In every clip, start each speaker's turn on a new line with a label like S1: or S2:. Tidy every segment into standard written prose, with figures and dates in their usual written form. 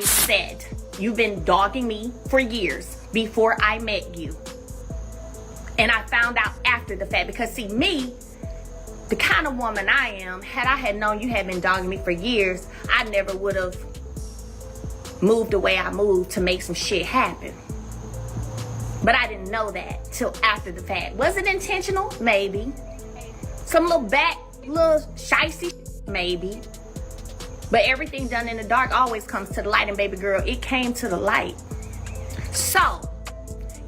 S1: said, you've been dogging me for years before I met you. And I found out after the fact, because see, me, the kind of woman I am, had I had known you had been dogging me for years, I never would have moved the way I moved to make some shit happen. But I didn't know that till after the fact. Was it intentional? Maybe. Some little shicey? Maybe. But everything done in the dark always comes to the light, and baby girl, it came to the light. So,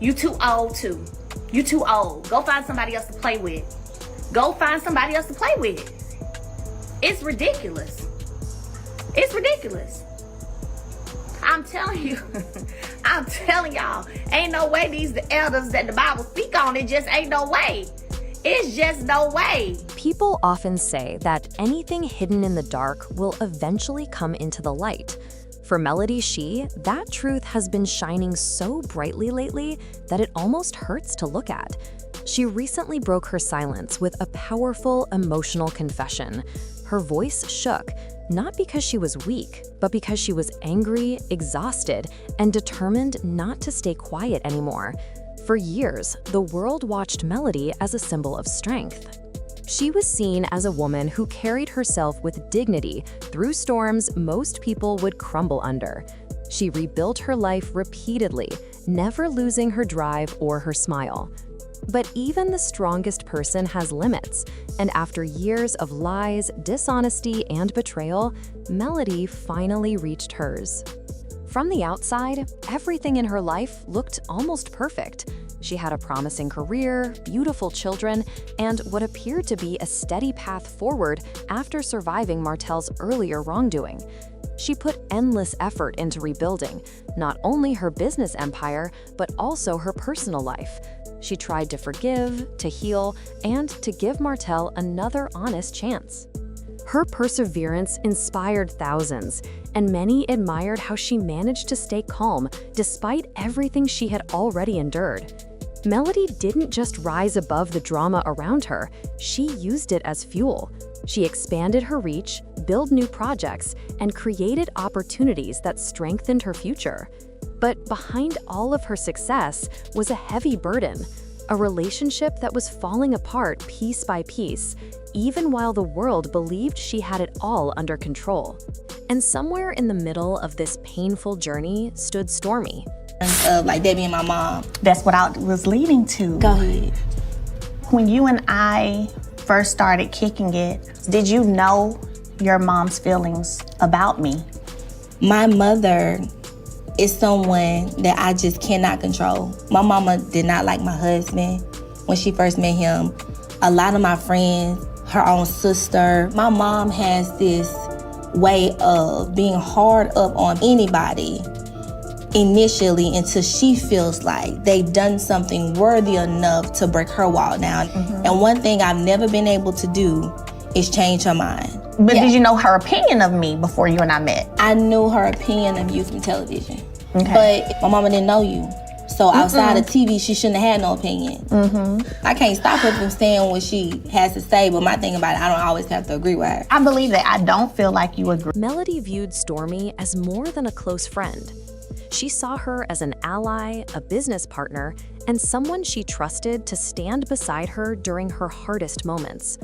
S1: you too old too. You too old. Go find somebody else to play with. Go find somebody else to play with. It's ridiculous. It's ridiculous. I'm telling you, I'm telling y'all, ain't no way these the elders that the Bible speak on, it just ain't no way. It's just no way.
S2: People often say that anything hidden in the dark will eventually come into the light. For Melody She, that truth has been shining so brightly lately that it almost hurts to look at. She recently broke her silence with a powerful emotional confession. Her voice shook, not because she was weak, but because she was angry, exhausted, and determined not to stay quiet anymore. For years, the world watched Melody as a symbol of strength. She was seen as a woman who carried herself with dignity through storms most people would crumble under. She rebuilt her life repeatedly, never losing her drive or her smile. But even the strongest person has limits, and after years of lies, dishonesty, and betrayal, Melody finally reached hers. From the outside, everything in her life looked almost perfect. She had a promising career, beautiful children, and what appeared to be a steady path forward after surviving Martell's earlier wrongdoing. She put endless effort into rebuilding, not only her business empire, but also her personal life. She tried to forgive, to heal, and to give Martell another honest chance. Her perseverance inspired thousands, and many admired how she managed to stay calm despite everything she had already endured. Melody didn't just rise above the drama around her, she used it as fuel. She expanded her reach, built new projects, and created opportunities that strengthened her future. But behind all of her success was a heavy burden, a relationship that was falling apart piece by piece, even while the world believed she had it all under control. And somewhere in the middle of this painful journey stood Stormi.
S3: Like Debbie and my mom.
S1: That's what I was leading to.
S3: Go ahead.
S1: When you and I first started kicking it, did you know your mom's feelings about me?
S3: My mother is someone that I just cannot control. My mama did not like my husband when she first met him. A lot of my friends, her own sister. My mom has this way of being hard up on anybody initially until she feels like they've done something worthy enough to break her wall down. And one thing I've never been able to do is change her mind.
S1: But did you know her opinion of me before you and I met?
S3: I knew her opinion of you from television.
S1: Okay.
S3: But my mama didn't know you. So outside of TV, she shouldn't have had no opinion. I can't stop her from saying what she has to say, but my thing about it, I don't always have to agree with her.
S1: I believe that. I don't feel like you agree.
S2: Melody viewed Stormi as more than a close friend. She saw her as an ally, a business partner, and someone she trusted to stand beside her during her hardest moments.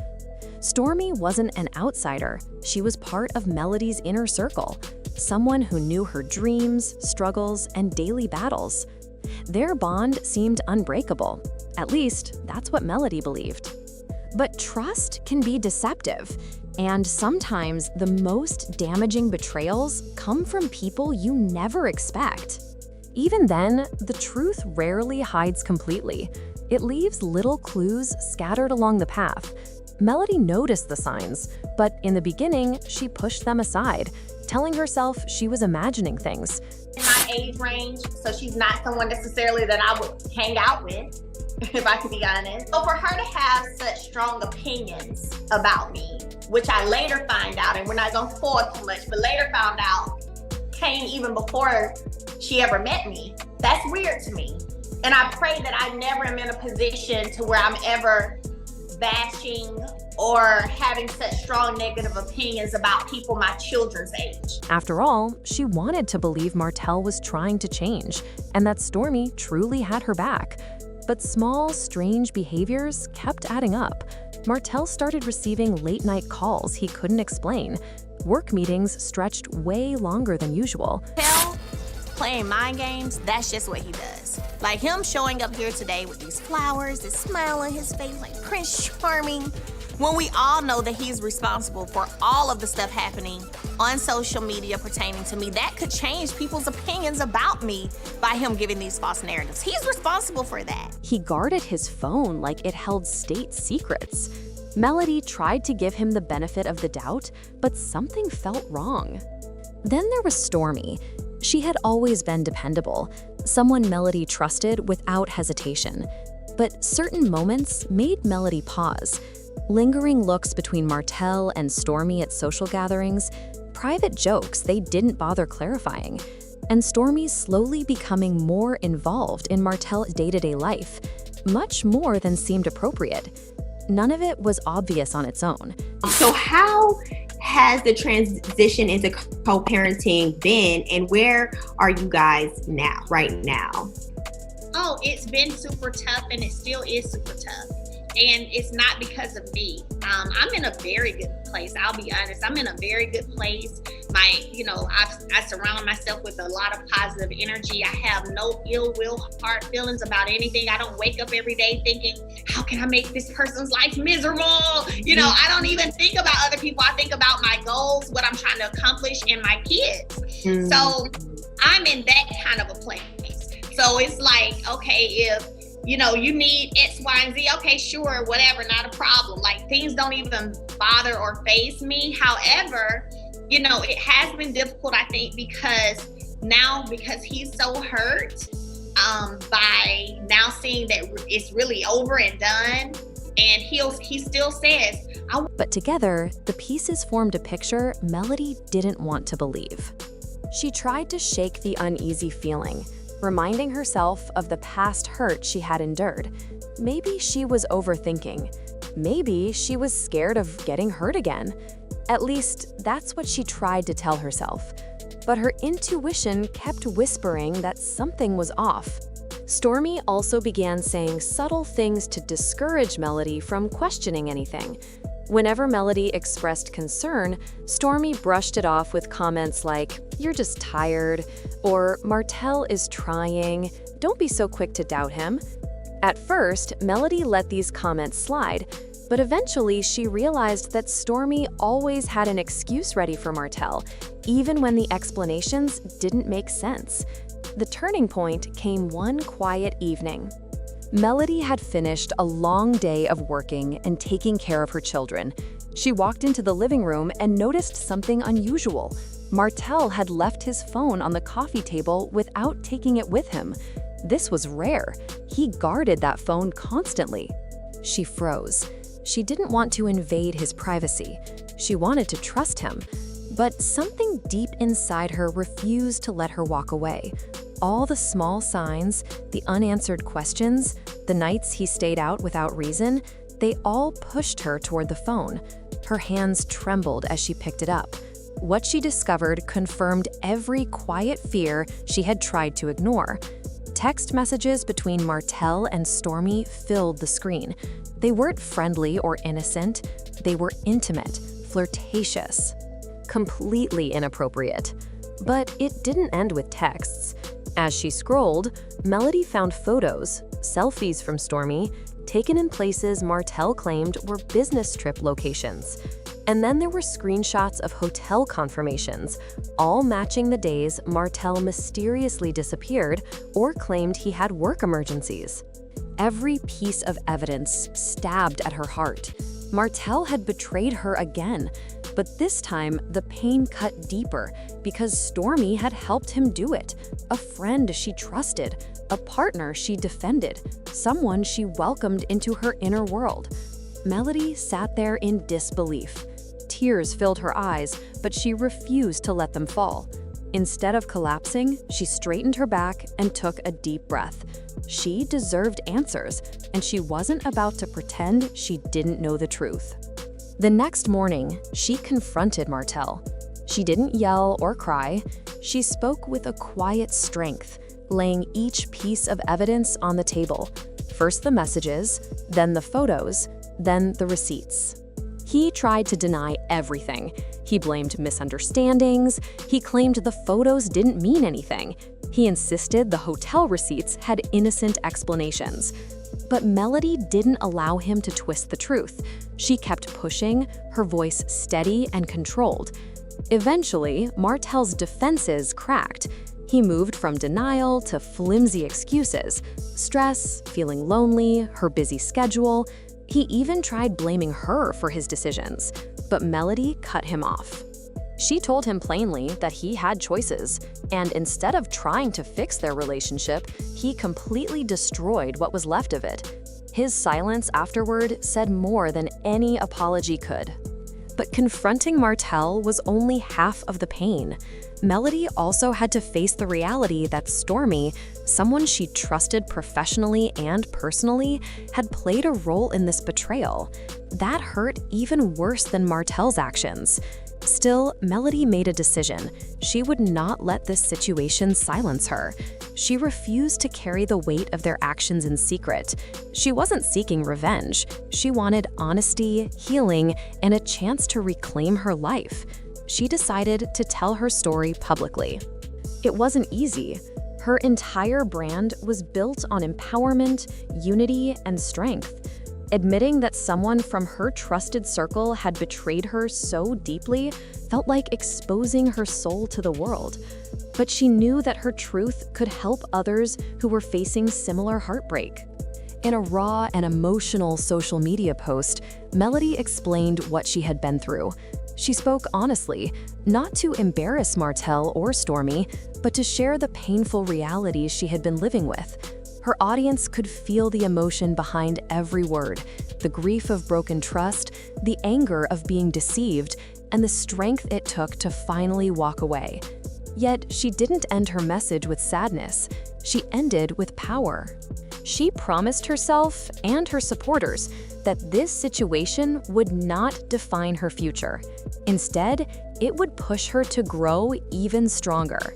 S2: Stormi wasn't an outsider. She was part of Melody's inner circle, someone who knew her dreams, struggles, and daily battles. Their bond seemed unbreakable. At least, that's what Melody believed. But trust can be deceptive, and sometimes the most damaging betrayals come from people you never expect. Even then, the truth rarely hides completely. It leaves little clues scattered along the path. Melody noticed the signs, but in the beginning, she pushed them aside, telling herself she was imagining things.
S1: In my age range, so she's not someone necessarily that I would hang out with, if I could be honest. So for her to have such strong opinions about me, which I later find out, and we're not gonna spoil too much, but later found out came even before she ever met me, that's weird to me. And I pray that I never am in a position to where I'm ever bashing or having such strong negative opinions about people my children's age.
S2: After all, she wanted to believe Martell was trying to change and that Stormi truly had her back. But small, strange behaviors kept adding up. Martell started receiving late-night calls he couldn't explain. Work meetings stretched way longer than usual.
S1: Playing mind games, that's just what he does. Like him showing up here today with these flowers, this smile on his face like Prince Charming, when we all know that he's responsible for all of the stuff happening on social media pertaining to me. That could change people's opinions about me by him giving these false narratives. He's responsible for that.
S2: He guarded his phone like it held state secrets. Melody tried to give him the benefit of the doubt, but something felt wrong. Then there was Stormi. She had always been dependable, someone Melody trusted without hesitation. But certain moments made Melody pause. Lingering looks between Martell and Stormi at social gatherings, private jokes they didn't bother clarifying, and Stormi slowly becoming more involved in Martell's day-to-day life, much more than seemed appropriate. None of it was obvious on its own.
S4: So how has the transition into co-parenting been, and where are you guys now, right now?
S1: Oh, it's been super tough, and it still is super tough. And it's not because of me. I'm in a very good place. I'll be honest. I'm in a very good place. I surround myself with a lot of positive energy. I have no ill will, hard feelings about anything. I don't wake up every day thinking, how can I make this person's life miserable? I don't even think about other people. I think about my goals, what I'm trying to accomplish, and my kids. So I'm in that kind of a place. So it's like, okay, if you need X, Y, and Z. Okay, sure, whatever, not a problem. Like, things don't even bother or faze me. However, it has been difficult, I think, because he's so hurt by now seeing that it's really over and done. And he still says,
S2: But together, the pieces formed a picture Melody didn't want to believe. She tried to shake the uneasy feeling, reminding herself of the past hurt she had endured. Maybe she was overthinking. Maybe she was scared of getting hurt again. At least, that's what she tried to tell herself. But her intuition kept whispering that something was off. Stormi also began saying subtle things to discourage Melody from questioning anything. Whenever Melody expressed concern, Stormi brushed it off with comments like, "You're just tired," or "Martell is trying, don't be so quick to doubt him." At first, Melody let these comments slide, but eventually she realized that Stormi always had an excuse ready for Martell, even when the explanations didn't make sense. The turning point came one quiet evening. Melody had finished a long day of working and taking care of her children. She walked into the living room and noticed something unusual. Martell had left his phone on the coffee table without taking it with him. This was rare. He guarded that phone constantly. She froze. She didn't want to invade his privacy. She wanted to trust him. But something deep inside her refused to let her walk away. All the small signs, the unanswered questions, the nights he stayed out without reason, they all pushed her toward the phone. Her hands trembled as she picked it up. What she discovered confirmed every quiet fear she had tried to ignore. Text messages between Martell and Stormi filled the screen. They weren't friendly or innocent. They were intimate, flirtatious, completely inappropriate. But it didn't end with texts. As she scrolled, Melody found photos, selfies from Stormi, taken in places Martell claimed were business trip locations. And then there were screenshots of hotel confirmations, all matching the days Martell mysteriously disappeared or claimed he had work emergencies. Every piece of evidence stabbed at her heart. Martell had betrayed her again, but this time the pain cut deeper because Stormi had helped him do it. A friend she trusted, a partner she defended, someone she welcomed into her inner world. Melody sat there in disbelief. Tears filled her eyes, but she refused to let them fall. Instead of collapsing, she straightened her back and took a deep breath. She deserved answers, and she wasn't about to pretend she didn't know the truth. The next morning, she confronted Martell. She didn't yell or cry. She spoke with a quiet strength, laying each piece of evidence on the table. First the messages, then the photos, then the receipts. He tried to deny everything. He blamed misunderstandings. He claimed the photos didn't mean anything. He insisted the hotel receipts had innocent explanations. But Melody didn't allow him to twist the truth. She kept pushing, her voice steady and controlled. Eventually, Martell's defenses cracked. He moved from denial to flimsy excuses. Stress, feeling lonely, her busy schedule. He even tried blaming her for his decisions. But Melody cut him off. She told him plainly that he had choices, and instead of trying to fix their relationship, he completely destroyed what was left of it. His silence afterward said more than any apology could. But confronting Martell was only half of the pain. Melody also had to face the reality that Stormi, someone she trusted professionally and personally, had played a role in this betrayal. That hurt even worse than Martell's actions. Still, Melody made a decision. She would not let this situation silence her. She refused to carry the weight of their actions in secret. She wasn't seeking revenge. She wanted honesty, healing, and a chance to reclaim her life. She decided to tell her story publicly. It wasn't easy. Her entire brand was built on empowerment, unity, and strength. Admitting that someone from her trusted circle had betrayed her so deeply felt like exposing her soul to the world. But she knew that her truth could help others who were facing similar heartbreak. In a raw and emotional social media post, Melody explained what she had been through. She spoke honestly, not to embarrass Martell or Stormi, but to share the painful realities she had been living with. Her audience could feel the emotion behind every word, the grief of broken trust, the anger of being deceived, and the strength it took to finally walk away. Yet she didn't end her message with sadness. She ended with power. She promised herself and her supporters that this situation would not define her future. Instead, it would push her to grow even stronger.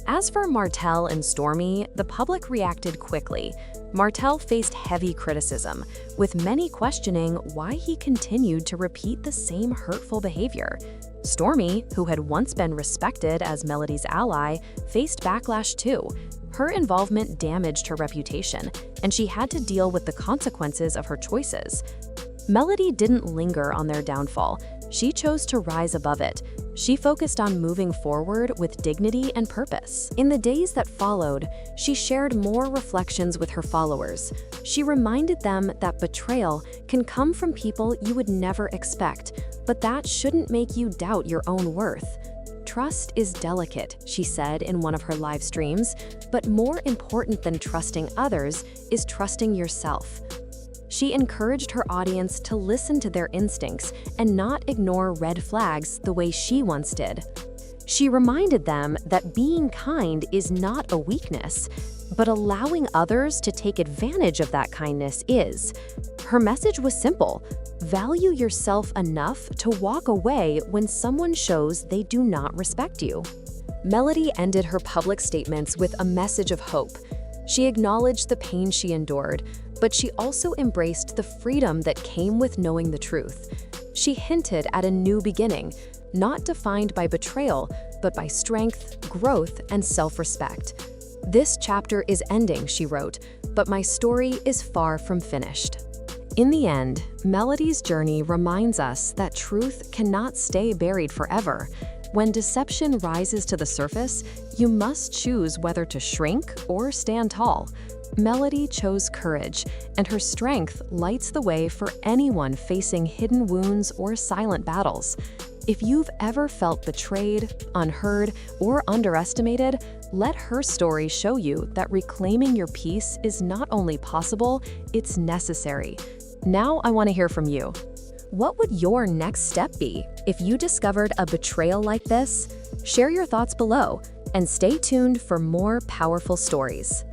S2: As for Martell and Stormi, the public reacted quickly. Martell faced heavy criticism, with many questioning why he continued to repeat the same hurtful behavior. Stormi, who had once been respected as Melody's ally, faced backlash too. Her involvement damaged her reputation, and she had to deal with the consequences of her choices. Melody didn't linger on their downfall. She chose to rise above it. She focused on moving forward with dignity and purpose. In the days that followed, she shared more reflections with her followers. She reminded them that betrayal can come from people you would never expect, but that shouldn't make you doubt your own worth. Trust is delicate, she said in one of her live streams, but more important than trusting others is trusting yourself. She encouraged her audience to listen to their instincts and not ignore red flags the way she once did. She reminded them that being kind is not a weakness, but allowing others to take advantage of that kindness is. Her message was simple: value yourself enough to walk away when someone shows they do not respect you. Melody ended her public statements with a message of hope. She acknowledged the pain she endured, but she also embraced the freedom that came with knowing the truth. She hinted at a new beginning, not defined by betrayal, but by strength, growth, and self-respect. This chapter is ending, she wrote, but my story is far from finished. In the end, Melody's journey reminds us that truth cannot stay buried forever. When deception rises to the surface, you must choose whether to shrink or stand tall. Melody chose courage, and her strength lights the way for anyone facing hidden wounds or silent battles. If you've ever felt betrayed, unheard, or underestimated, let her story show you that reclaiming your peace is not only possible, it's necessary. Now I want to hear from you. What would your next step be if you discovered a betrayal like this? Share your thoughts below, and stay tuned for more powerful stories.